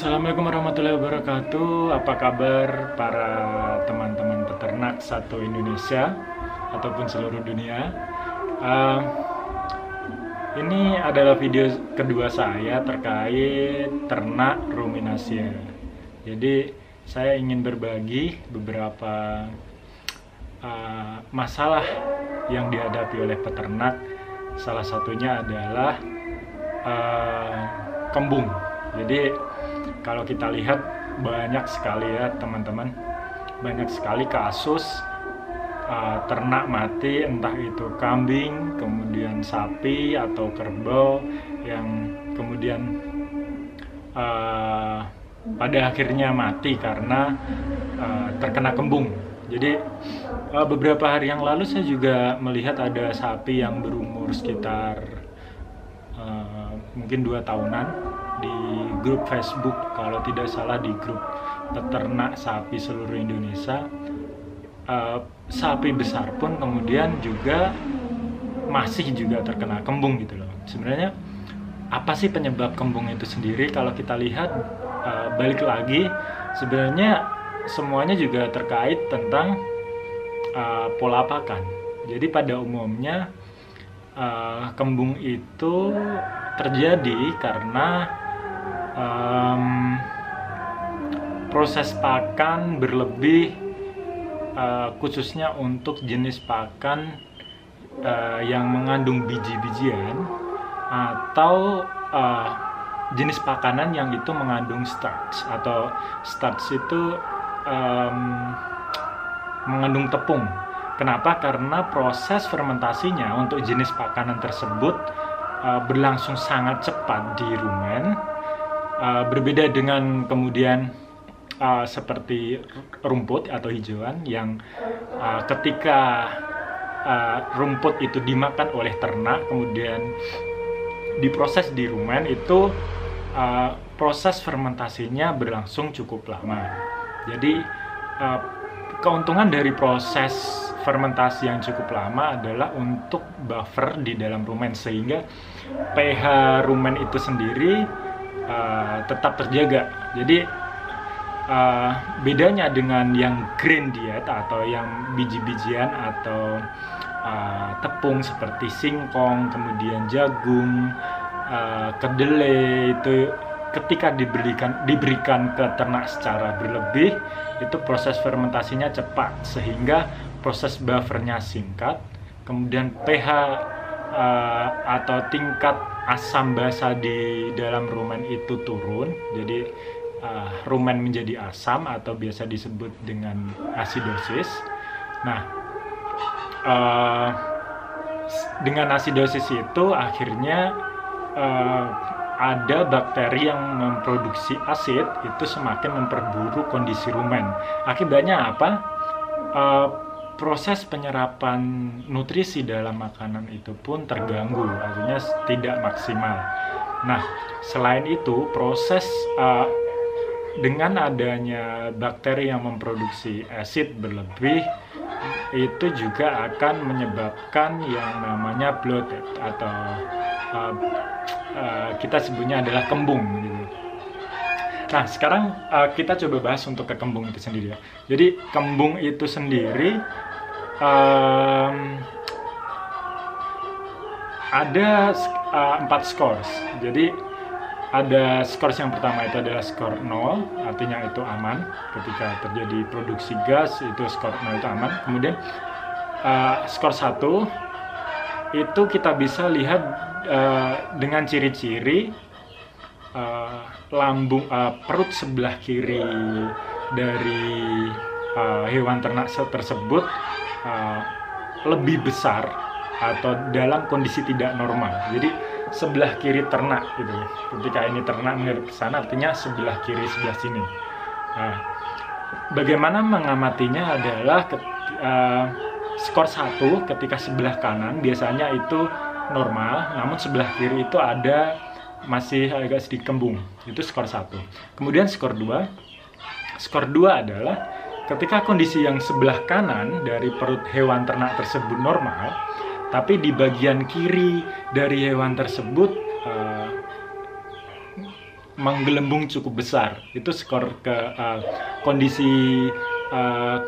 Assalamualaikum warahmatullahi wabarakatuh. Apa kabar para teman-teman peternak satu Indonesia ataupun seluruh dunia? Uh, ini adalah video kedua saya terkait ternak ruminansia. Jadi saya ingin berbagi beberapa masalah yang dihadapi oleh peternak. Salah satunya adalah kembung. Jadi kalau kita lihat banyak sekali ya teman-teman, banyak sekali kasus ternak mati, entah itu kambing, kemudian sapi atau kerbau yang kemudian pada akhirnya mati karena terkena kembung. Jadi beberapa hari yang lalu saya juga melihat ada sapi yang berumur sekitar mungkin 2 tahunan di grup Facebook, kalau tidak salah di grup peternak sapi seluruh Indonesia. Sapi besar pun kemudian juga masih juga terkena kembung gitu loh. Sebenarnya apa sih penyebab kembung itu sendiri? Kalau kita lihat balik lagi, sebenarnya semuanya juga terkait tentang pola pakan. Jadi pada umumnya kembung itu terjadi karena proses pakan berlebih, khususnya untuk jenis pakan yang mengandung biji-bijian atau jenis pakanan yang itu mengandung starch, atau starch itu mengandung tepung. Kenapa? Karena proses fermentasinya untuk jenis pakanan tersebut berlangsung sangat cepat di rumen, berbeda dengan kemudian seperti rumput atau hijauan yang ketika rumput itu dimakan oleh ternak kemudian diproses di rumen, itu proses fermentasinya berlangsung cukup lama. Jadi keuntungan dari proses fermentasi yang cukup lama adalah untuk buffer di dalam rumen, sehingga pH rumen itu sendiri tetap terjaga. Jadi bedanya dengan yang grain diet atau yang biji-bijian atau tepung seperti singkong, kemudian jagung, kedelai, itu ketika diberikan ke ternak secara berlebih, itu proses fermentasinya cepat sehingga proses buffernya singkat, kemudian pH atau tingkat asam basa di dalam rumen itu turun. Jadi rumen menjadi asam atau biasa disebut dengan asidosis. Nah, dengan asidosis itu akhirnya ada bakteri yang memproduksi asid, itu semakin memperburuk kondisi rumen. Akibatnya apa? Proses penyerapan nutrisi dalam makanan itu pun terganggu, artinya tidak maksimal. Nah, selain itu proses dengan adanya bakteri yang memproduksi asid berlebih itu juga akan menyebabkan yang namanya bloated atau kita sebutnya adalah kembung gitu. Nah, sekarang kita coba bahas untuk ke kembung itu sendiri ya. Jadi kembung itu sendiri ada 4 scores. Jadi ada scores yang pertama itu adalah skor 0, artinya itu aman. Ketika terjadi produksi gas, itu skor 0 itu aman. Kemudian skor 1 itu kita bisa lihat dengan ciri-ciri lambung, perut sebelah kiri dari hewan ternak tersebut lebih besar atau dalam kondisi tidak normal. Jadi sebelah kiri ternak gitu. Ketika ini ternak menghadap ke sana, artinya sebelah kiri sebelah sini. Nah, bagaimana mengamatinya adalah skor 1 ketika sebelah kanan biasanya itu normal, namun sebelah kiri itu ada masih agak sedikit kembung. Itu skor 1. Kemudian skor 2. Skor 2 adalah ketika kondisi yang sebelah kanan dari perut hewan ternak tersebut normal, tapi di bagian kiri dari hewan tersebut menggelembung cukup besar. Itu skor ke kondisi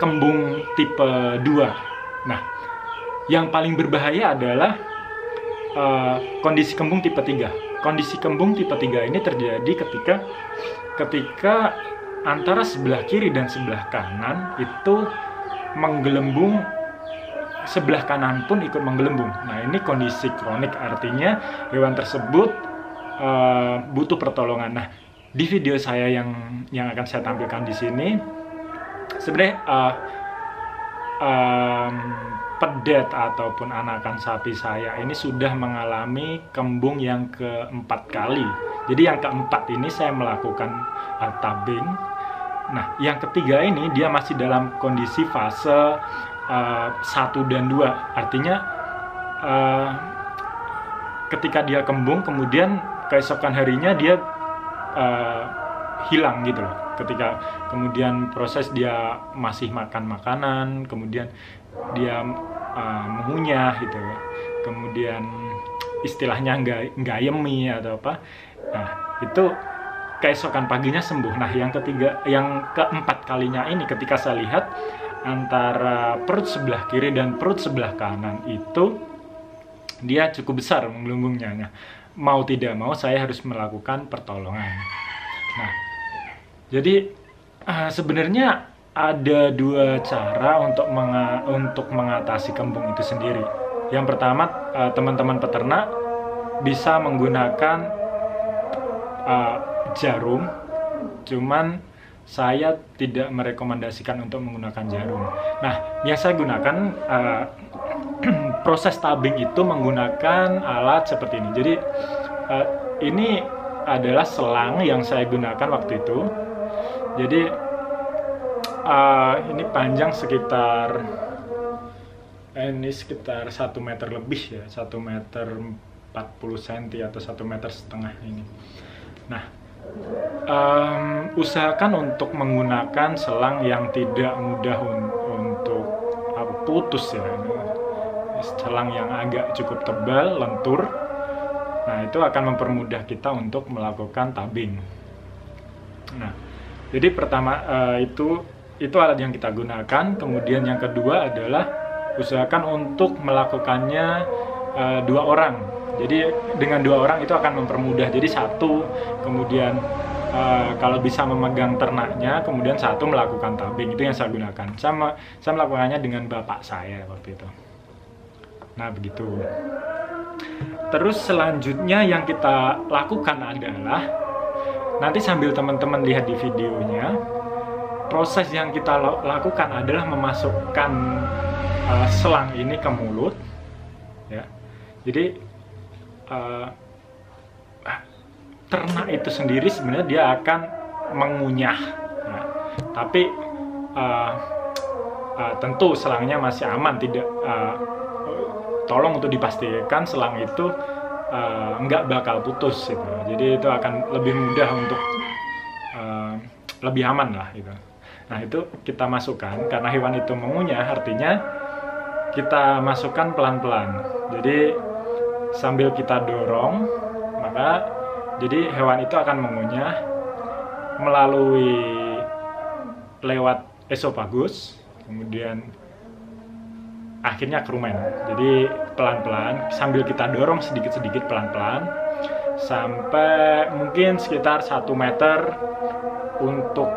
kembung tipe 2. Nah, yang paling berbahaya adalah kondisi kembung tipe 3. Kondisi kembung tipe 3 ini terjadi ketika antara sebelah kiri dan sebelah kanan itu menggelembung, sebelah kanan pun ikut menggelembung. Nah, ini kondisi kronik, artinya hewan tersebut butuh pertolongan. Nah, di video saya yang akan saya tampilkan di sini, sebenarnya pedet ataupun anakan sapi saya ini sudah mengalami kembung yang keempat kali. Jadi yang keempat ini saya melakukan tabing. Nah, yang ketiga ini dia masih dalam kondisi fase 1 dan 2. Artinya ketika dia kembung, kemudian keesokan harinya dia hilang gitu loh. Ketika kemudian proses dia masih makan makanan, kemudian dia mengunyah gitu, kemudian istilahnya nggak yemi atau apa. Nah, itu keesokan paginya sembuh. Nah, yang keempat kalinya ini ketika saya lihat antara perut sebelah kiri dan perut sebelah kanan itu dia cukup besar menggelembungnya. Nah, mau tidak mau saya harus melakukan pertolongan. Nah, jadi sebenarnya ada dua cara untuk mengatasi kembung itu sendiri. Yang pertama, teman-teman peternak bisa menggunakan jarum, cuman saya tidak merekomendasikan untuk menggunakan jarum. Nah, yang saya gunakan proses tabing itu menggunakan alat seperti ini. Jadi ini adalah selang yang saya gunakan waktu itu. Jadi ini panjang sekitar 1 meter lebih ya, 1 meter 40 cm atau 1,5 meter ini. Nah, usahakan untuk menggunakan selang yang tidak mudah untuk putus ya. Selang yang agak cukup tebal, lentur. Nah, itu akan mempermudah kita untuk melakukan tabing. Nah, jadi pertama itu alat yang kita gunakan. Kemudian yang kedua adalah usahakan untuk melakukannya 2 orang. Jadi dengan 2 orang itu akan mempermudah. Jadi satu kemudian kalau bisa memegang ternaknya, kemudian satu melakukan tabing. Itu yang saya gunakan. Saya melakukannya dengan bapak saya waktu itu. Nah, begitu. Terus selanjutnya yang kita lakukan adalah, nanti sambil teman-teman lihat di videonya, proses yang kita lakukan adalah memasukkan selang ini ke mulut ya. Jadi ternak itu sendiri sebenarnya dia akan mengunyah ya. Tapi tentu selangnya masih aman, tidak tolong untuk dipastikan selang itu nggak bakal putus gitu. Jadi itu akan lebih mudah untuk lebih aman lah gitu. Nah, itu kita masukkan karena hewan itu mengunyah, artinya kita masukkan pelan-pelan. Jadi sambil kita dorong, maka jadi hewan itu akan mengunyah lewat esofagus, kemudian akhirnya ke rumen. Jadi pelan-pelan sambil kita dorong sedikit-sedikit pelan-pelan sampai mungkin sekitar 1 meter. Untuk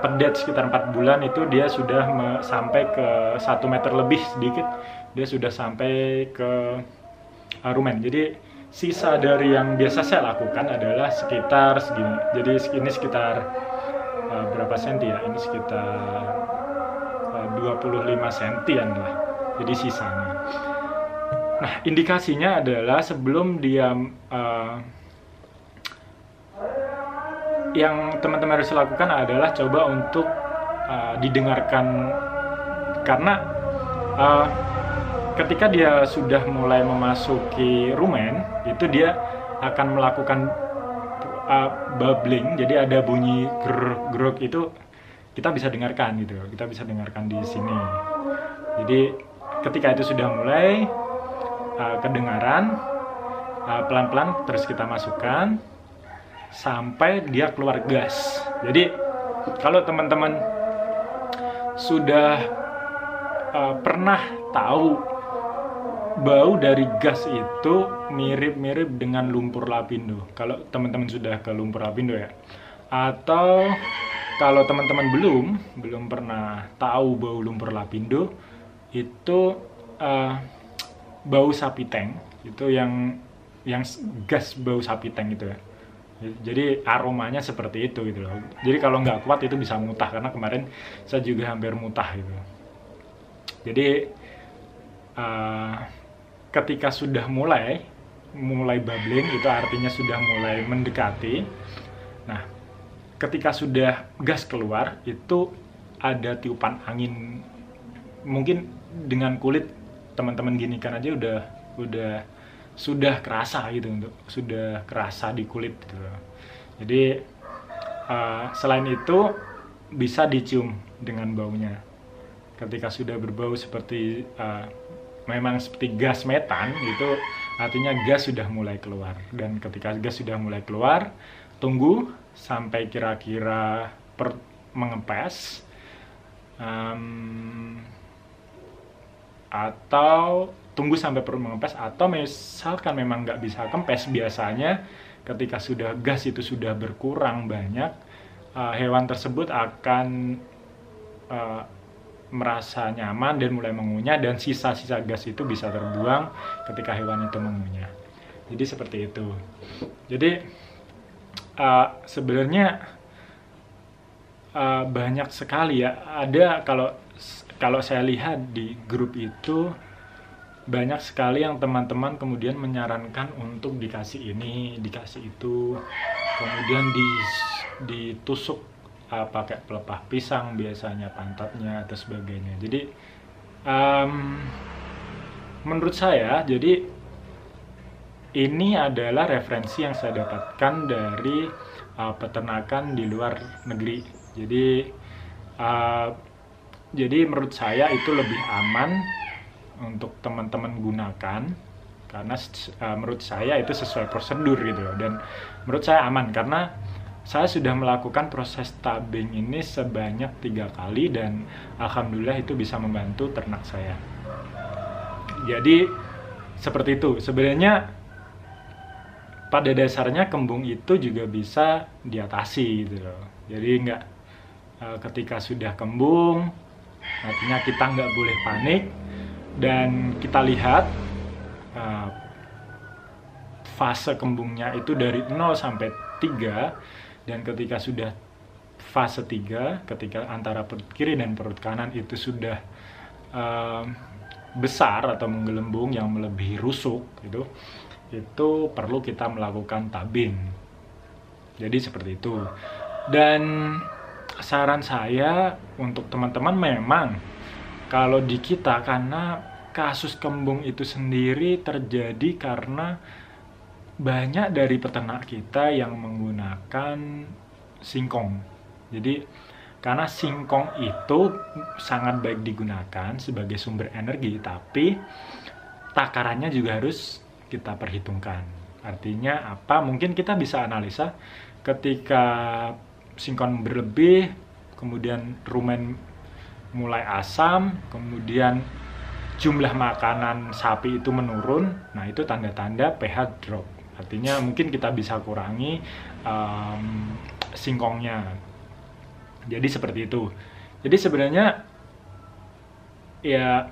pedet sekitar 4 bulan itu dia sudah sampai ke 1 meter lebih sedikit, dia sudah sampai ke rumen. Jadi sisa dari yang biasa saya lakukan adalah sekitar segini. Jadi ini sekitar berapa senti ya? Ini sekitar 25 sentian lah. Jadi sisanya. Nah, indikasinya adalah sebelum dia yang teman-teman harus lakukan adalah coba untuk didengarkan, karena ketika dia sudah mulai memasuki rumen itu dia akan melakukan bubbling. Jadi ada bunyi grog itu kita bisa dengarkan gitu, kita bisa dengarkan di sini. Jadi ketika itu sudah mulai kedengaran, pelan-pelan terus kita masukkan. sampai dia keluar gas. Jadi kalau teman-teman sudah pernah tahu bau dari gas itu mirip-mirip dengan lumpur lapindo. Kalau teman-teman sudah ke lumpur lapindo ya. Atau kalau teman-teman belum pernah tahu bau lumpur lapindo, itu bau sapi tank. Itu yang gas bau sapi tank itu ya. Jadi aromanya seperti itu gitu loh. Jadi kalau nggak kuat itu bisa muntah, karena kemarin saya juga hampir muntah gitu. Jadi ketika sudah mulai bubbling, itu artinya sudah mulai mendekati. Nah, ketika sudah gas keluar, itu ada tiupan angin. Mungkin dengan kulit teman-teman gini kan aja sudah kerasa gitu, sudah kerasa di kulit gitu. Jadi selain itu bisa dicium dengan baunya. Ketika sudah berbau seperti memang seperti gas metan, itu artinya gas sudah mulai keluar. Dan ketika gas sudah mulai keluar, tunggu sampai kira-kira mengempes, atau tunggu sampai perut mengempes, atau misalkan memang nggak bisa kempes, biasanya ketika sudah gas itu sudah berkurang banyak, hewan tersebut akan merasa nyaman dan mulai mengunyah, dan sisa-sisa gas itu bisa terbuang ketika hewan itu mengunyah. Jadi seperti itu. Jadi sebenarnya banyak sekali ya. Ada, kalau saya lihat di grup itu banyak sekali yang teman-teman kemudian menyarankan untuk dikasih ini, dikasih itu, kemudian ditusuk pakai pelepah pisang biasanya pantatnya atau sebagainya. Jadi menurut saya, jadi ini adalah referensi yang saya dapatkan dari peternakan di luar negeri. Jadi menurut saya itu lebih aman untuk teman-teman gunakan, karena menurut saya itu sesuai prosedur gitu loh. Dan menurut saya aman karena saya sudah melakukan proses tabing ini sebanyak 3 kali, dan alhamdulillah itu bisa membantu ternak saya. Jadi seperti itu. Sebenarnya pada dasarnya kembung itu juga bisa diatasi gitu loh. Jadi nggak ketika sudah kembung, artinya kita nggak boleh panik, dan kita lihat fase kembungnya itu dari 0 sampai 3. Dan ketika sudah fase 3, ketika antara perut kiri dan perut kanan itu sudah besar atau menggelembung yang melebihi rusuk, itu perlu kita melakukan tabing. Jadi seperti itu. Dan saran saya untuk teman-teman, memang kalau di kita, karena kasus kembung itu sendiri terjadi karena banyak dari peternak kita yang menggunakan singkong. Jadi karena singkong itu sangat baik digunakan sebagai sumber energi, tapi takarannya juga harus kita perhitungkan. Artinya apa? Mungkin kita bisa analisa ketika singkong berlebih, kemudian rumen mulai asam, kemudian jumlah makanan sapi itu menurun. Nah, itu tanda-tanda pH drop. Artinya mungkin kita bisa kurangi singkongnya. Jadi seperti itu. Jadi sebenarnya ya,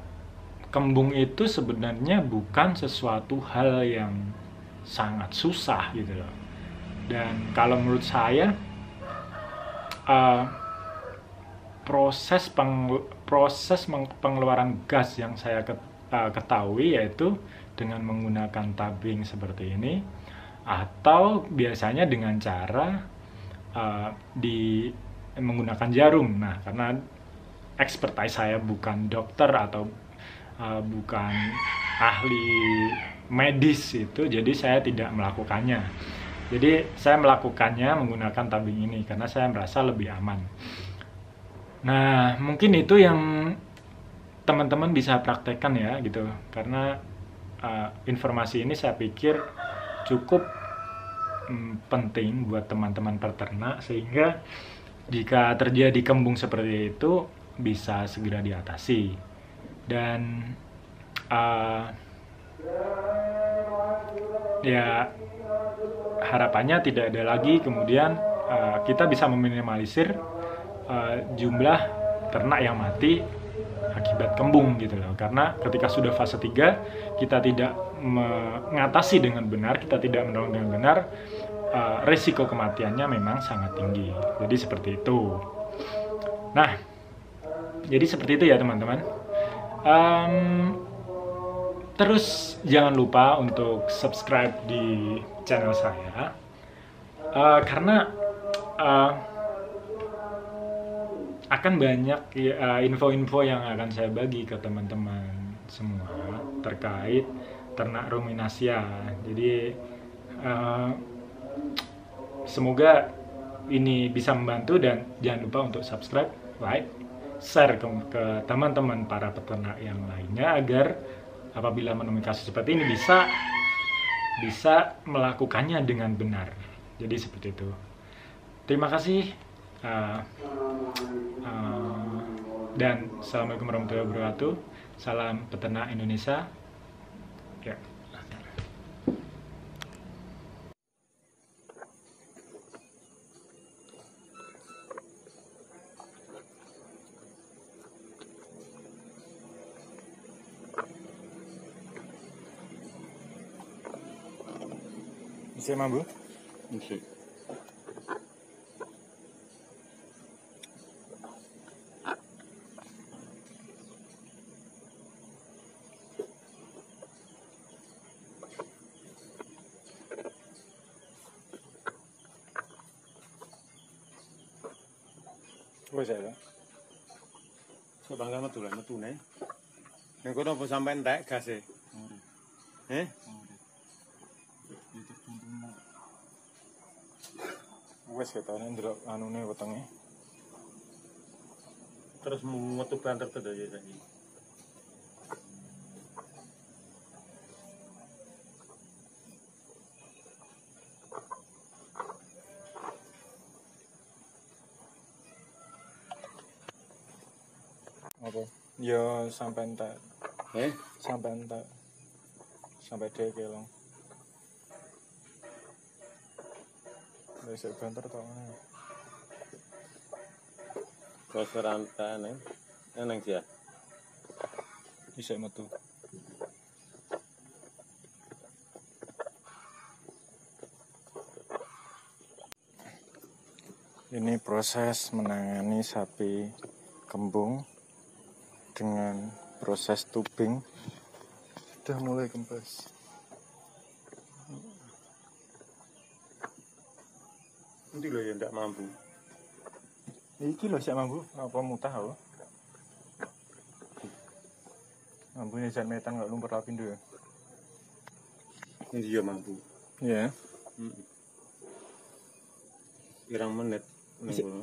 kembung itu sebenarnya bukan sesuatu hal yang sangat susah gitu loh. Dan kalau menurut saya proses pengeluaran gas yang saya ketahui yaitu dengan menggunakan tabing seperti ini, atau biasanya dengan cara menggunakan jarum. Nah, karena expertise saya bukan dokter atau bukan ahli medis itu, jadi saya tidak melakukannya. Jadi saya melakukannya menggunakan tabing ini karena saya merasa lebih aman. Nah, mungkin itu yang teman-teman bisa praktekkan ya gitu, karena informasi ini saya pikir cukup penting buat teman-teman peternak, sehingga jika terjadi kembung seperti itu bisa segera diatasi. Dan ya harapannya tidak ada lagi kemudian kita bisa meminimalisir jumlah ternak yang mati akibat kembung gitu loh. Karena ketika sudah fase 3 kita tidak mengatasi dengan benar, kita tidak menolong dengan benar, resiko kematiannya memang sangat tinggi. Jadi seperti itu. Nah, jadi seperti itu ya teman-teman. Terus jangan lupa untuk subscribe di channel saya, karena akan banyak info-info yang akan saya bagi ke teman-teman semua terkait ternak ruminasia. Jadi semoga ini bisa membantu, dan jangan lupa untuk subscribe, like, share ke teman-teman para peternak yang lainnya, agar apabila menemui kasus seperti ini bisa melakukannya dengan benar. Jadi seperti itu. Terima kasih dan assalamualaikum warahmatullahi wabarakatuh. Salam peternak Indonesia. Ya. Bisa mambu? Bisa. Wes ya. Sebangga metu lah metune. Nek kono apa sampe entek gase? Wes ketane ndelok anune wetenge. Terus metu banter to ya saiki. Apa? Ya sampai entek. Sampai entek. Sampai dhek kelong. Wis banter to ngene. Terus rantane nang dia. Bisa metu. Ini proses menangani sapi kembung dengan proses tubing. Sudah mulai kempes. Nanti lo ya ndak mampu. Iki lho sak mampu, apa mutah lho. Mampu nih jan metan gak lumpur lapindo ya. Ini dia mampu. Iya. Pirang menit ning kono.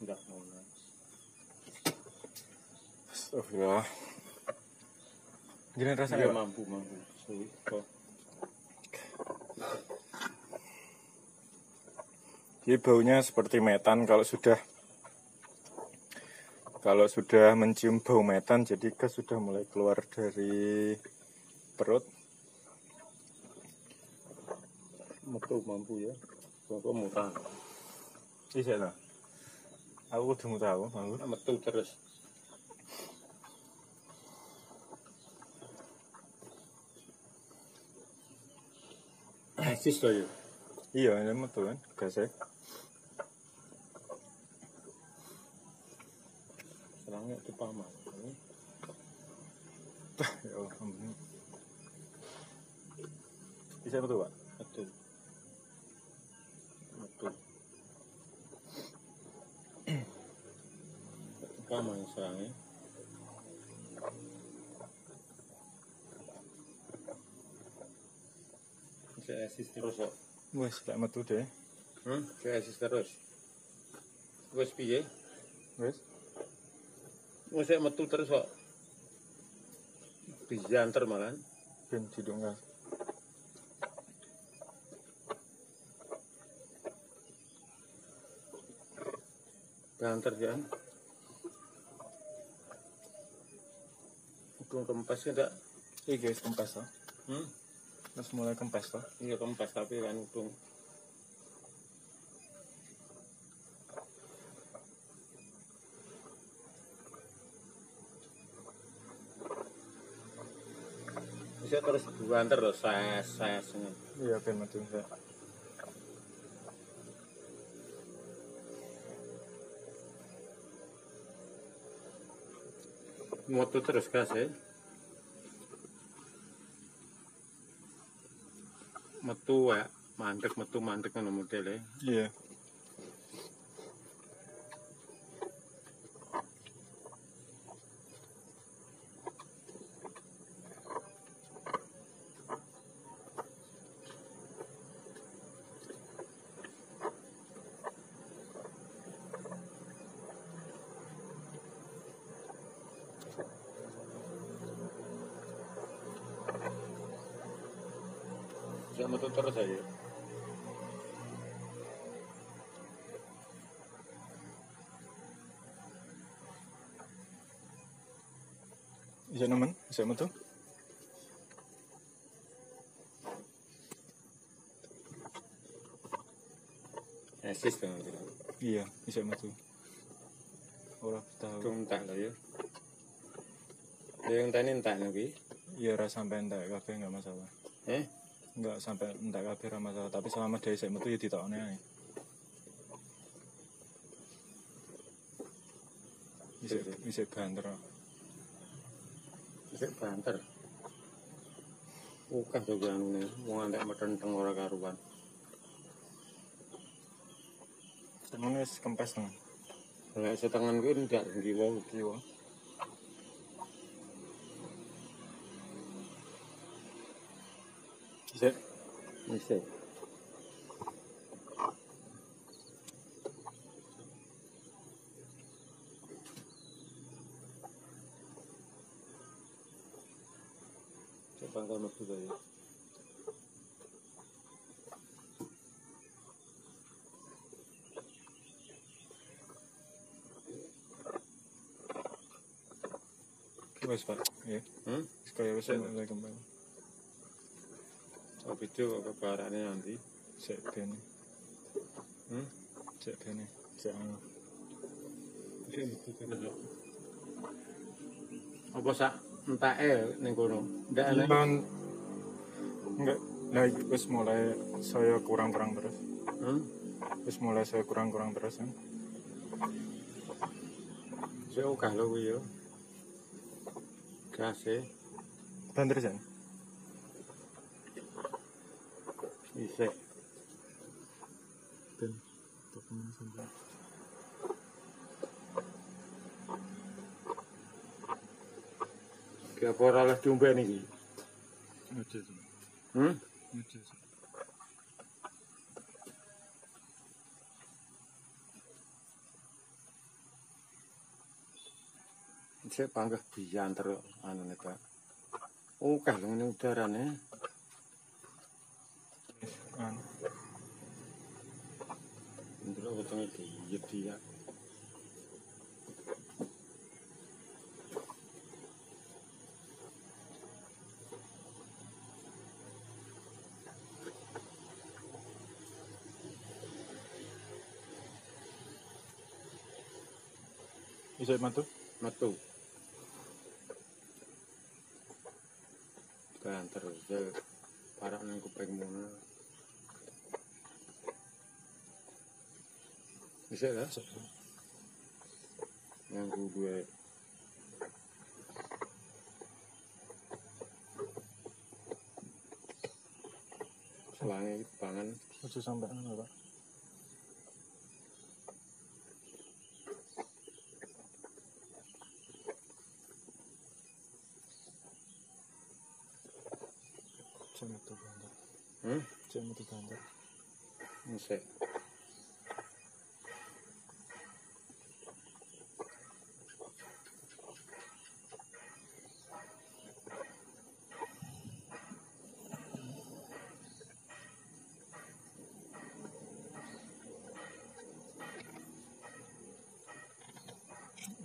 Ndak ngono. Astagfirullah. Gini rasanya Dia mampu. Kok. Jadi baunya seperti metan kalau sudah mencium bau metan, jadi gas sudah mulai keluar dari perut. Metu mampu ya. Kok mutah. Iya lah. Aku kudu mutah aku, mampu. Metu terus. Asis to ya. Iya, ini metu kan gasnya. Serangnya itu paman. Ya Allah, ampun. Bisa betul, Pak? Betul. Paman serangnya. Saya asis terus kok. Wes, tak metu deh. Saya asis terus. Wes piye? Wes. Mesti metu terus kok. Diantar malah. Ben didongak. Diantar ya. Udung kempes kan tak? Iki guys kempes to. Hmm? Terus mulai kempes to. Iya kempes tapi kan udung. Bisa terus diantar loh, saya. Iya ben metu enggak. Moto terus gas ya. Metu ya, mandek kan modelnya. Iya. Bisa metu terus aja. Bisa nemen, bisa metu. Esis kan. Iya, bisa metu. Ora tahu. Tung tak lo ya. Yang tadi entak nih. Iya ora sampai entek kabeh enggak masalah. Enggak sampai entek kabeh ora masalah, tapi selama dia isih metu ya ditokne ae. Bisa banter. Bisa banter. Bukan tuh nih, mau ngantek metenteng ora karuan. Temen wis kempes temen. Lah setangan gue ndak ngiwo. Bisa. Coba kalau metu ya. Wes Pak, ya. Sekaya wis mulai kembali. Oh video apa barane nanti? Sik bene. Sik bene. Sik anu. Apa sak entake ning kono? Ndak ana. Enggak. Nah, wis mulai saya kurang-kurang terus. Wis mulai saya kurang-kurang terus kan. Saya ogah lho kuwi yo. Gas e. Banter jan. Bisa. Ben tekan sampai. Ki apa ora oleh diombe niki? Ojo. Ojo. Saya panggah biantar anu nih Pak. Oke lho ini udarane. Anu. Ndro wetenge dia. Bisa metu? Metu. Banter ya parah nang kuping mono. Bisa lah. Yang gue selange pangan Ojo sampai anu Pak. Cuma itu banter. Cuma itu banter. Bisa.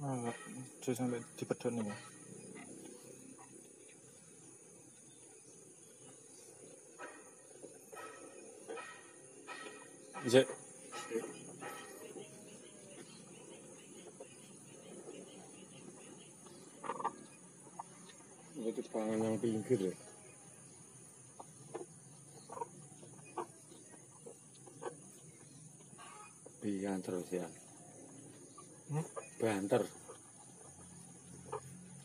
Aja sampai dipedot nih. Jek. Itu pangan yang pinggir ya. Iya terus ya. Banter.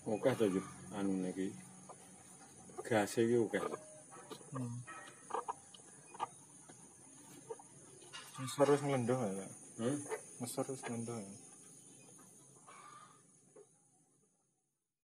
Oke to Juk, anu niki. Gas iki oke. Ngesor wis ngelendoh ya. Hmm? Ngesor wis ngelendoh ya.